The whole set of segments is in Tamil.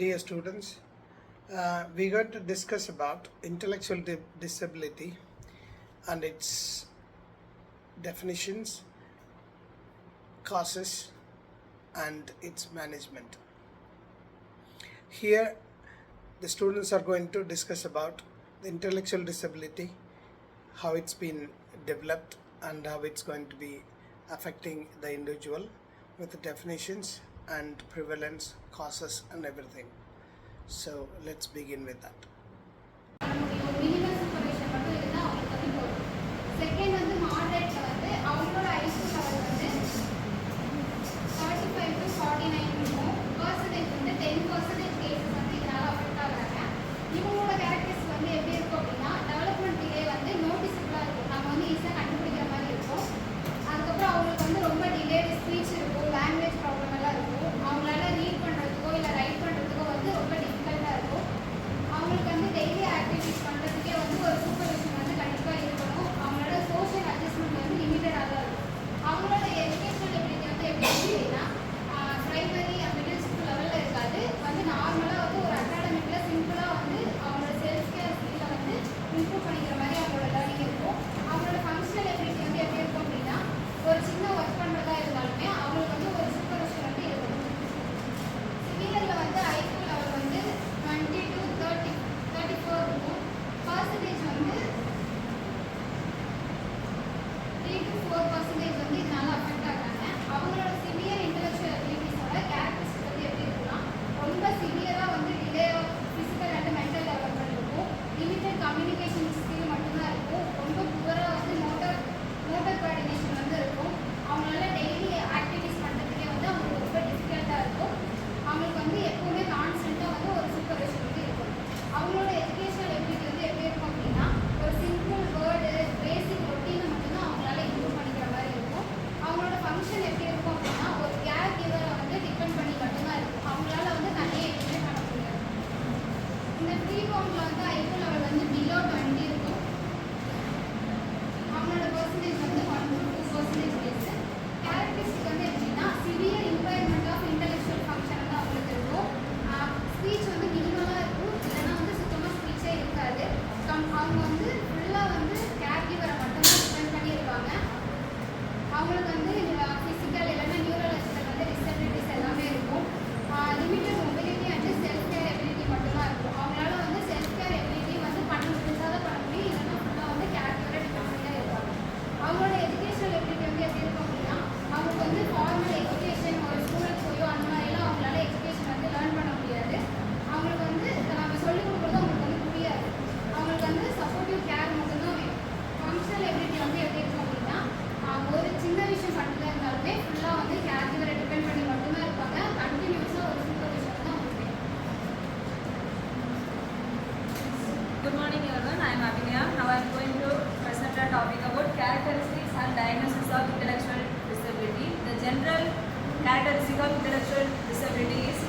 Dear students, we're going to discuss about intellectual disability and its definitions, causes, and its management. Here, the students are going to discuss about the intellectual disability, how it's been developed, and how it's going to be affecting the individual with the definitions and prevalence, causes, and everything. So let's begin with that. Good morning everyone, I am Abhinaya. Now I am going to present a topic about characteristics and diagnosis of intellectual disability. The general characteristic of intellectual disability is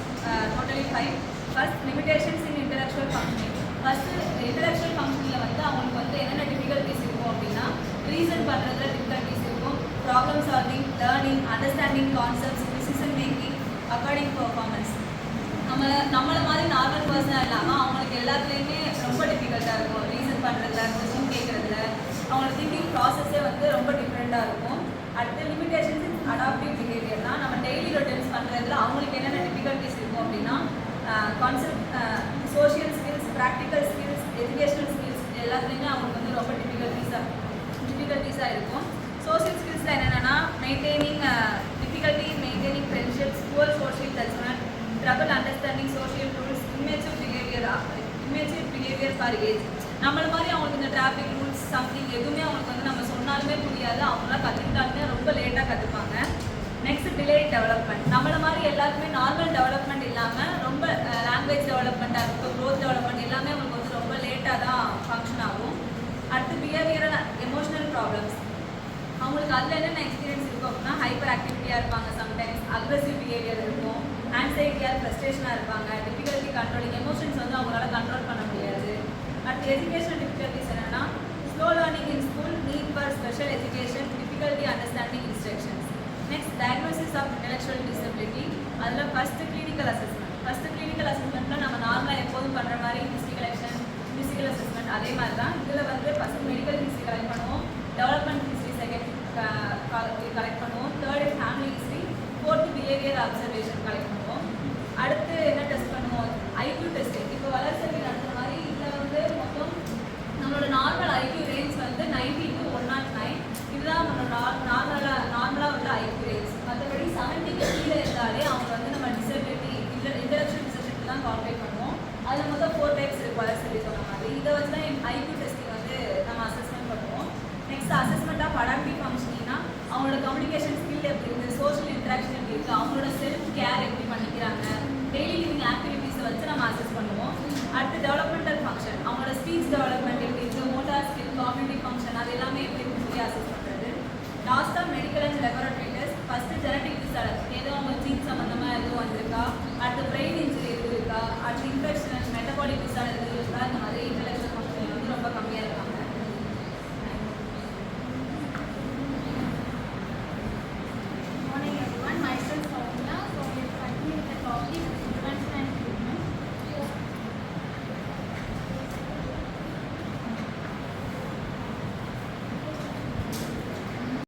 totally 5. First, limitations in intellectual functioning. First, intellectual functioning வந்து அவங்களுக்கு வந்து என்னென்ன டிஃபிகல்ட்டிஸ் இருக்கும் அப்படின்னா ரீசன் பண்ணுறதுல டிஃபிகல்ட்டிஸ் இருக்கும், problem solving, learning, understanding concepts, decision making, according performance. நம்மளை மாதிரி நார்மல் பர்சனாக இல்லாமல் அவங்களுக்கு எல்லாத்துலேயுமே ரொம்ப டிஃபிகல்ட்டாக இருக்கும். ரீசன் பண்ணுறதுல, கொஸ்டின் கேட்குறதுல, அவங்களோட திங்கிங் ப்ராசஸே வந்து ரொம்ப டிஃப்ரெண்ட்டாக இருக்கும். அடுத்த லிமிடேஷன்ஸ் இன் அடாப்டிவ் பிஹேவியர் தான். நம்ம டெய்லி ரொட்டீன்ஸ் பண்ணுறதுல அவங்களுக்கு என்னென்ன டிஃபிகல்ட்டிஸ் இருக்கும் அப்படின்னா concept, social skills, practical skills, educational skills எல்லாத்துலேயுமே அவங்களுக்கு வந்து ரொம்ப டிஃபிகல்ட்டிஸாக இருக்கும். சோஷியல் ஸ்கில்ஸில் என்னென்னா difficulty maintaining friendships, poor social judgment, trouble understanding social rules, immature behavior for age. நம்மள மாதிரி அவங்களுக்கு இந்த டிராஃபிக் ரூல்ஸ் சம்திங் எதுவுமே அவங்களுக்கு வந்து நம்ம சொன்னாலுமே புரியாது, அவங்களாம் கற்றுக்கிட்டாலுமே ரொம்ப லேட்டாக கற்றுப்பாங்க. Next, delayed development. நம்மள மாதிரி எல்லாருக்குமே நார்மல் டெவலப்மெண்ட் இல்லாமல் ரொம்ப லாங்குவேஜ் டெவலப்மெண்ட்டாக இருக்கும், க்ரோத் டெவலப்மெண்ட் எல்லாமே அவங்களுக்கு வந்து ரொம்ப லேட்டாக தான் ஃபங்க்ஷன் ஆகும். அடுத்து, பிஹேவியரல் எமோஷனல் ப்ராப்ளம்ஸ். அவங்களுக்கு அதில் என்னென்ன எக்ஸ்பீரியன்ஸ் இருக்கும் அப்படின்னா ஹைப்பர் ஆக்டிவிட்டியாக இருப்பாங்க, சம்டைம்ஸ் அக்ரெசிவ் பிஹேவியர் இருக்கும், ஆன்சைட்டியாக ஃப்ரஸ்ட்ரேஷனாக இருப்பாங்க, டிஃபிகல்ட்டி கண்ட்ரோலிங், எமோஷன்ஸ் வந்து அவங்களால கண்ட்ரோல் பண்ண முடியாது. அடுத்து, எஜுகேஷனல் டிஃபிகல்ட்டிஸ் என்னென்னா slow learning in school, need for special education, difficulty understanding instructions. Next, diagnosis of intellectual disability. அதில் ஃபஸ்ட்டு கிளினிக்கல் அசஸ்மெண்ட் அதே மாதிரி தான் இதில் வந்து ஃபஸ்ட் மெடிக்கல் ஹிஸ்ட்ரி கலெக்ட் பண்ணுவோம், டெவலப்மெண்ட் ஹிஸ்ட்ரி செகண்ட் கலெக்ட் பண்ணுவோம், third family history, fourth behaviour observation collect பண்ணுவோம். அடுத்து என்ன டெஸ்ட் பண்ணுவோம், ஐக்யூ டெஸ்டிங். இப்போ வளர்ச்சி நடத்துற மாதிரி இதில் வந்து மொத்தம் நம்மளோட நார்மல் ஐக்யூ ரேஞ்ச் வந்து 90 to 109. இதுதான் நம்மளோட நார்மலாக உள்ள ஐக்யூ ரேஞ்ச். மற்றபடி 70க்கு கீழே இருந்தாலே அவங்க வந்து நம்ம டிசபிலிட்டி இன்டெலெக்சுவல் டிசபிலிட்டி தான் கால்குலேட் பண்ணுவோம். அதில் மொத்தம் 4 டைப்ஸ் இருக்கு வளர்ச்சி சொன்ன மாதிரி. இதை வச்சு தான் ஐக்யூ டெஸ்டிங் வந்து நம்ம அசஸ்மெண்ட் பண்ணுவோம். நெக்ஸ்ட் அசஸ்மெண்ட் ஆஃப் அடாப்டிவ் ஃபங்க்ஷனிங்னா அவங்களோட கம்யூனிகேஷன் ஸ்கில் எப்படி இருக்குது, சோஷியல் இன்ட்ராக்ஷன் எப்படி இருக்குது, அவங்களோட செல்ஃப் கேர் எப்படி பண்ணிக்கிறாங்க, டெய்லி லிவிங் ஆக்டிவிட்டீஸை வச்சு நம்ம அசஸ் பண்ணுவோம். அடுத்து டெவலப்மெண்டல் ஃபங்க்ஷன், அவங்களோட ஸ்பீச் டெவலப்மெண்ட் எப்படி இருக்குது, மோட்டார் ஸ்கில், காக்னிட்டிவ் ஃபங்க்ஷன், அது எல்லாமே எப்படி சொல்லி அசஸ் பண்ணுறது. லாஸ்ட்டாக மெடிக்கல் அண்ட்